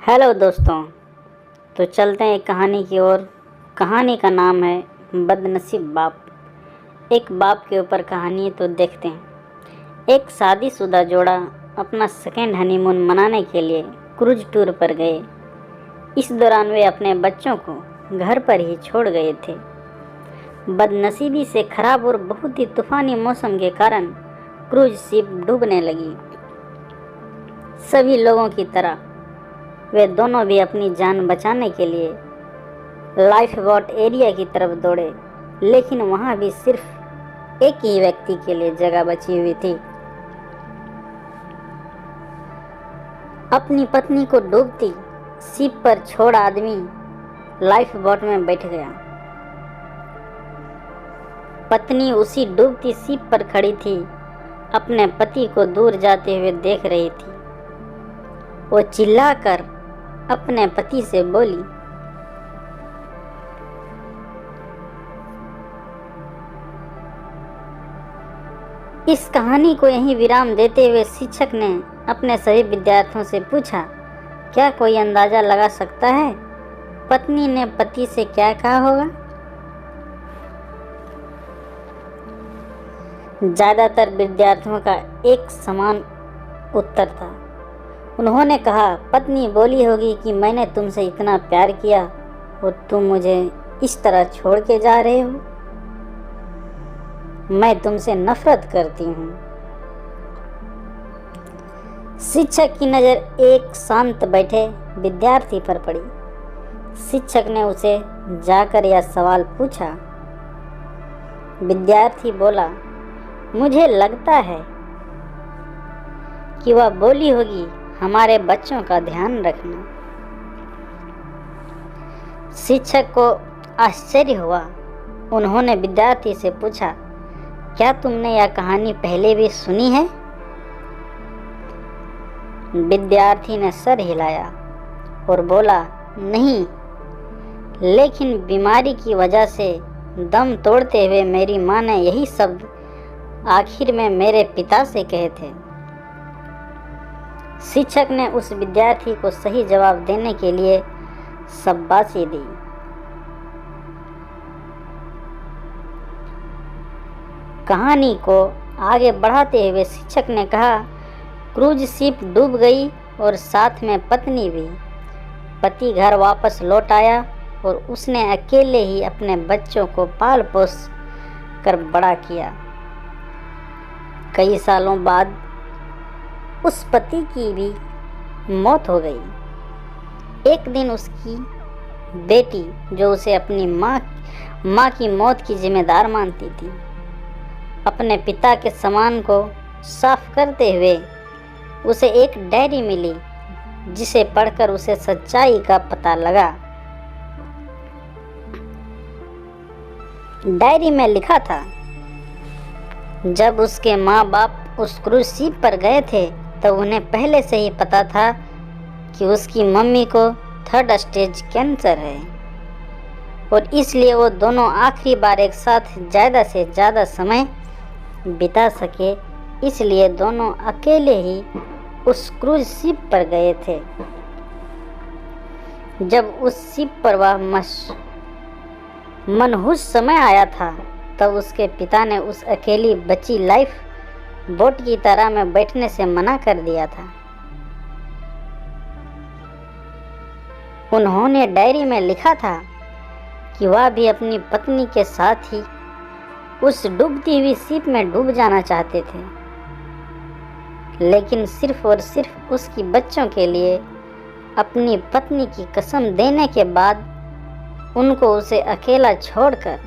Hello दोस्तों। तो चलते हैं एक कहानी की ओर। कहानी का नाम है बदनसीब बाप। एक बाप के ऊपर कहानी है, तो देखते हैं। एक शादीशुदा जोड़ा अपना सेकेंड हनीमून मनाने के लिए क्रूज टूर पर गए। इस दौरान वे अपने बच्चों को घर पर ही छोड़ गए थे। बदनसीबी से खराब और बहुत ही तूफानी मौसम के कारण क्रूज शिप डूबने लगी। सभी लोगों की तरह वे दोनों भी अपनी जान बचाने के लिए लाइफ बोट एरिया की तरफ दौड़े, लेकिन वहां भी सिर्फ एक ही व्यक्ति के लिए जगह बची हुई थी। अपनी पत्नी को डूबती शिप पर छोड़ आदमी लाइफ बोट में बैठ गया। पत्नी उसी डूबती शिप पर खड़ी थी, अपने पति को दूर जाते हुए देख रही थी। वो चिल्लाकर अपने पति से बोली, इस कहानी को यहीं विराम देते हुए शिक्षक ने अपने सभी विद्यार्थियों से पूछा, क्या कोई अंदाजा लगा सकता है पत्नी ने पति से क्या कहा होगा? ज्यादातर विद्यार्थियों का एक समान उत्तर था। उन्होंने कहा, पत्नी बोली होगी कि मैंने तुमसे इतना प्यार किया और तुम मुझे इस तरह छोड़ के जा रहे हो। मैं तुमसे नफरत करती हूँ। शिक्षक की नज़र एक शांत बैठे विद्यार्थी पर पड़ी। शिक्षक ने उसे जाकर यह सवाल पूछा। विद्यार्थी बोला, मुझे लगता है कि वह बोली होगी, हमारे बच्चों का ध्यान रखना। शिक्षक को आश्चर्य हुआ। उन्होंने विद्यार्थी से पूछा, क्या तुमने यह कहानी पहले भी सुनी है? विद्यार्थी ने सर हिलाया और बोला, नहीं, लेकिन बीमारी की वजह से दम तोड़ते हुए मेरी माँ ने यही शब्द आखिर में मेरे पिता से कहे थे। शिक्षक ने उस विद्यार्थी को सही जवाब देने के लिए शाबाशी दी। कहानी को आगे बढ़ाते हुए शिक्षक ने कहा, क्रूज शिप डूब गई और साथ में पत्नी भी। पति घर वापस लौट आया और उसने अकेले ही अपने बच्चों को पाल पोस कर बड़ा किया। कई सालों बाद उस पति की भी मौत हो गई। एक दिन उसकी बेटी, जो उसे अपनी माँ की मौत की जिम्मेदार मानती थी, अपने पिता के सामान को साफ करते हुए उसे एक डायरी मिली, जिसे पढ़कर उसे सच्चाई का पता लगा। डायरी में लिखा था, जब उसके माँ बाप उस क्रूज शिप पर गए थे तो उन्हें पहले से ही पता था कि उसकी मम्मी को 3rd स्टेज कैंसर है और इसलिए वो दोनों आखिरी बार एक साथ ज़्यादा से ज़्यादा समय बिता सके, इसलिए दोनों अकेले ही उस क्रूज शिप पर गए थे। जब उस शिप पर वह मनहूस समय आया था, तब उसके पिता ने उस अकेली बची लाइफ बोट की तरह में बैठने से मना कर दिया था। उन्होंने डायरी में लिखा था कि वह भी अपनी पत्नी के साथ ही उस डूबती हुई शिप में डूब जाना चाहते थे, लेकिन सिर्फ और सिर्फ उसकी बच्चों के लिए अपनी पत्नी की कसम देने के बाद उनको उसे अकेला छोड़कर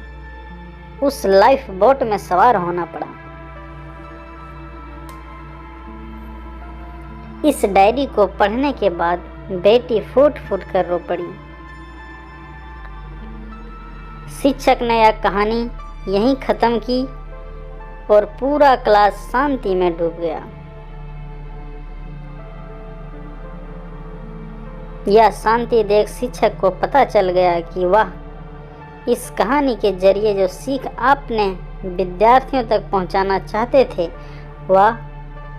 उस लाइफ बोट में सवार होना पड़ा। इस डायरी को पढ़ने के बाद बेटी फूट फूट कर रो पड़ी। शिक्षक ने यह कहानी यहीं खत्म की और पूरा क्लास शांति में डूब गया। यह शांति देख शिक्षक को पता चल गया कि वाह, इस कहानी के जरिए जो सीख आपने विद्यार्थियों तक पहुंचाना चाहते थे, वह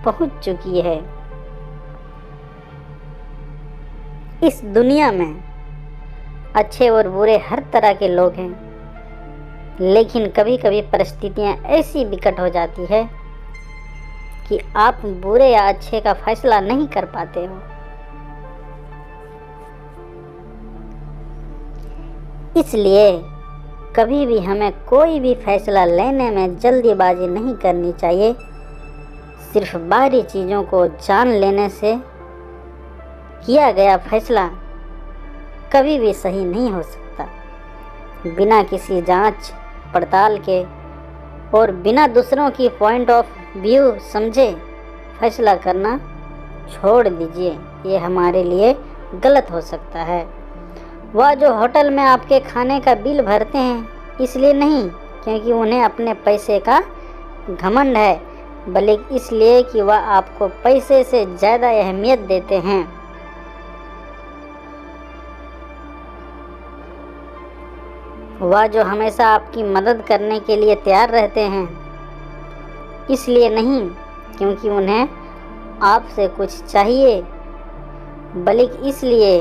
पहुंच चुकी है। इस दुनिया में अच्छे और बुरे हर तरह के लोग हैं, लेकिन कभी कभी परिस्थितियां ऐसी विकट हो जाती है कि आप बुरे या अच्छे का फैसला नहीं कर पाते हो। इसलिए कभी भी हमें कोई भी फैसला लेने में जल्दीबाजी नहीं करनी चाहिए। सिर्फ बाहरी चीज़ों को जान लेने से किया गया फैसला कभी भी सही नहीं हो सकता। बिना किसी जांच पड़ताल के और बिना दूसरों की पॉइंट ऑफ व्यू समझे फैसला करना छोड़ दीजिए, ये हमारे लिए गलत हो सकता है। वह जो होटल में आपके खाने का बिल भरते हैं इसलिए नहीं क्योंकि उन्हें अपने पैसे का घमंड है, बल्कि इसलिए कि वह आपको पैसे से ज़्यादा अहमियत देते हैं। वह जो हमेशा आपकी मदद करने के लिए तैयार रहते हैं इसलिए नहीं क्योंकि उन्हें आपसे कुछ चाहिए, बल्कि इसलिए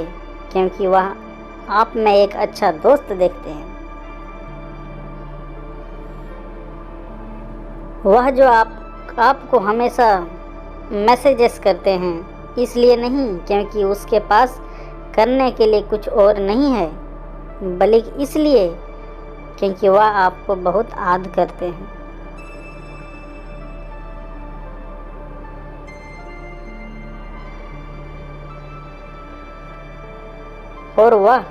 क्योंकि वह आप में एक अच्छा दोस्त देखते हैं। वह जो आपको हमेशा मैसेजेस करते हैं इसलिए नहीं क्योंकि उसके पास करने के लिए कुछ और नहीं है, बल्कि इसलिए क्योंकि वह आपको बहुत आदर करते हैं। और वह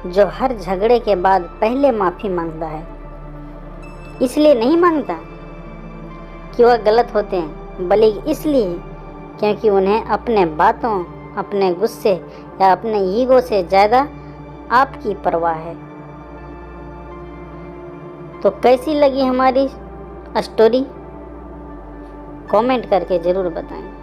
जो हर झगड़े के बाद पहले माफ़ी मांगता है इसलिए नहीं मांगता कि वह गलत होते हैं, बल्कि इसलिए क्योंकि उन्हें अपने बातों, अपने गुस्से या अपने ईगो से ज़्यादा आपकी परवाह है। तो कैसी लगी हमारी स्टोरी? कमेंट करके ज़रूर बताएं।